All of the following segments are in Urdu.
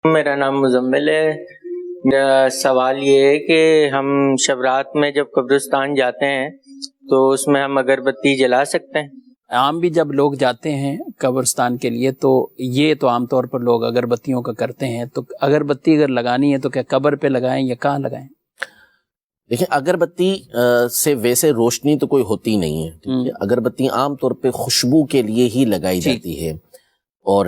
میرا نام مزمل ہے۔ میرا سوال یہ ہے کہ ہم شب رات میں جب قبرستان جاتے ہیں تو اس میں ہم اگربتی جلا سکتے ہیں؟ عام بھی جب لوگ جاتے ہیں قبرستان کے لیے تو یہ تو عام طور پر لوگ اگربتیوں کا کرتے ہیں، تو اگربتی اگر لگانی ہے تو کیا قبر پہ لگائیں یا کہاں لگائیں؟ دیکھیں، اگربتی سے ویسے روشنی تو کوئی ہوتی نہیں ہے، ٹھیک ہے؟ اگربتی عام طور پہ خوشبو کے لیے ہی لگائی جاتی ہے، اور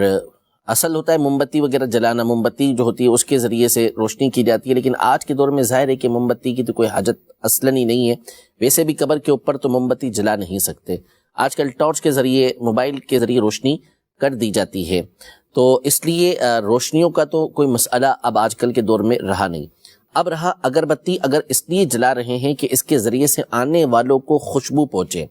اصل ہوتا ہے موم بتی وغیرہ جلانا، موم بتی جو ہوتی ہے اس کے ذریعے سے روشنی کی جاتی ہے، لیکن آج کے دور میں ظاہر ہے کہ موم بتی کی تو کوئی حاجت اصلاً ہی نہیں ہے۔ ویسے بھی قبر کے اوپر تو موم بتی جلا نہیں سکتے، آج کل ٹارچ کے ذریعے، موبائل کے ذریعے روشنی کر دی جاتی ہے، تو اس لیے روشنیوں کا تو کوئی مسئلہ اب آج کل کے دور میں رہا نہیں۔ اب رہا اگربتی، اگر اس لیے جلا رہے ہیں کہ اس کے ذریعے سے آنے والوں کو خوشبو پہنچے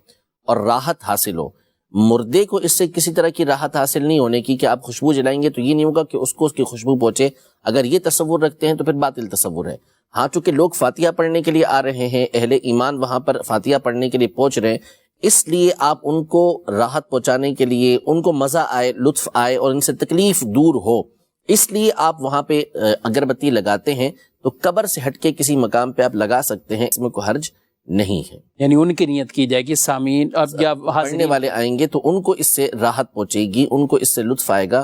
اور راحت حاصل ہو، مردے کو اس سے کسی طرح کی راحت حاصل نہیں ہونے کی کہ آپ خوشبو جلائیں گے تو یہ نہیں ہوگا کہ اس کو اس کی خوشبو پہنچے، اگر یہ تصور رکھتے ہیں تو پھر باطل تصور ہے۔ ہاں، چونکہ لوگ فاتحہ پڑھنے کے لیے آ رہے ہیں، اہل ایمان وہاں پر فاتحہ پڑھنے کے لیے پہنچ رہے ہیں، اس لیے آپ ان کو راحت پہنچانے کے لیے، ان کو مزہ آئے، لطف آئے اور ان سے تکلیف دور ہو، اس لیے آپ وہاں پہ اگربتی لگاتے ہیں، تو قبر سے ہٹ کے کسی مقام پہ آپ لگا سکتے ہیں، اس میں کوئی حرج نہیں ہے۔ یعنی ان کی نیت کی جائے گی، سامعین اب یا پڑھنے والے آئیں گے تو ان کو اس سے راحت پہنچے گی، ان کو اس سے لطف آئے گا۔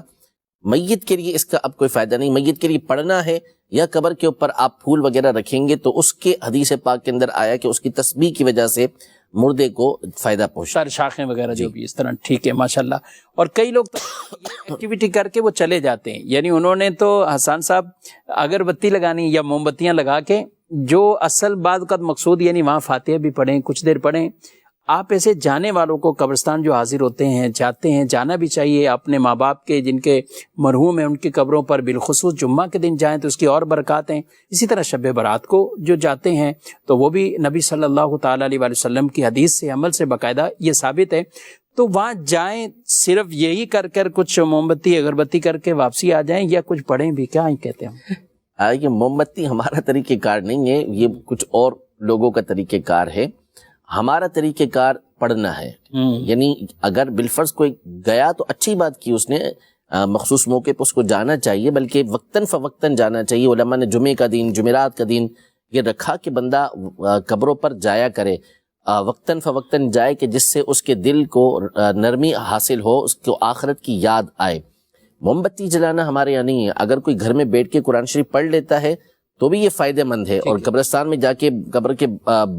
میت کے لیے اس کا اب کوئی فائدہ نہیں، میت کے لیے پڑھنا ہے یا قبر کے اوپر آپ پھول وغیرہ رکھیں گے تو اس کے حدیث پاک کے اندر آیا کہ اس کی تسبیح کی وجہ سے مردے کو فائدہ پہنچتا ہے، سر شاخیں وغیرہ جو بھی اس طرح، ٹھیک ہے، ماشاءاللہ۔ اور کئی لوگ تو ایکٹیویٹی کر کے وہ چلے جاتے ہیں، یعنی انہوں نے تو حسان صاحب اگربتی لگانی یا موم بتیاں لگا کے، جو اصل بعد کا مقصود یعنی وہاں فاتحہ بھی پڑھیں، کچھ دیر پڑھیں۔ آپ ایسے جانے والوں کو، قبرستان جو حاضر ہوتے ہیں، جاتے ہیں، جانا بھی چاہیے، اپنے ماں باپ کے جن کے مرحوم ہیں ان کی قبروں پر بالخصوص جمعہ کے دن جائیں تو اس کی اور برکات ہیں۔ اسی طرح شب برات کو جو جاتے ہیں تو وہ بھی نبی صلی اللہ تعالیٰ علیہ وآلہ وسلم کی حدیث سے، عمل سے باقاعدہ یہ ثابت ہے، تو وہاں جائیں صرف یہی کر کچھ موم بتی اگربتی کر کے واپسی آ جائیں یا کچھ پڑھیں بھی، کیا ہی کہتے ہیں؟ یہ موم بتی ہمارا طریقہ کار نہیں ہے، یہ کچھ اور لوگوں کا طریقہ کار ہے۔ ہمارا طریقہ کار پڑھنا ہے، یعنی اگر بالفرض کوئی گیا تو اچھی بات کی اس نے، مخصوص موقع پہ اس کو جانا چاہیے، بلکہ وقتاً فوقتاً جانا چاہیے۔ علماء نے جمعے کا دن، جمعرات کا دن یہ رکھا کہ بندہ قبروں پر جایا کرے، وقتاً فوقتاً جائے کہ جس سے اس کے دل کو نرمی حاصل ہو، اس کو آخرت کی یاد آئے۔ موم بتی جلانا ہمارے یہاں نہیں ہے، اگر کوئی گھر میں بیٹھ کے قرآن شریف پڑھ لیتا ہے تو بھی یہ فائدہ مند ہے، اور قبرستان میں جا کے قبر کے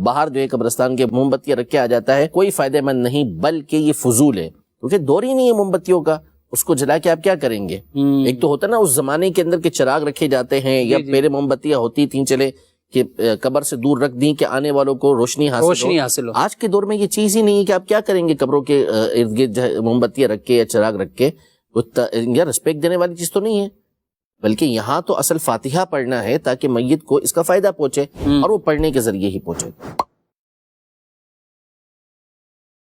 باہر جو ہے قبرستان کے موم بتیاں رکھ کے آ جاتا ہے، کوئی فائدہ مند نہیں، بلکہ یہ فضول ہے، کیونکہ دور ہی نہیں ہے موم بتیوں کا، اس کو جلا کے آپ کیا کریں گے؟ ایک تو ہوتا نا اس زمانے کے اندر کے چراغ رکھے جاتے ہیں، یا پہلے موم بتیاں ہوتی تھیں چلے کہ قبر سے دور رکھ دیں کہ آنے والوں کو روشنی حاصل ہو۔ آج کے دور میں یہ چیز ہی نہیں ہے کہ آپ کیا کریں گے قبروں کے ارد گرد موم بتیاں رکھ کے یا چراغ رکھ کے، یا رسپیکٹ دینے والی چیز تو نہیں ہے، بلکہ یہاں تو اصل فاتحہ پڑھنا ہے تاکہ میت کو اس کا فائدہ پہنچے، اور وہ پڑھنے کے ذریعے ہی پہنچے۔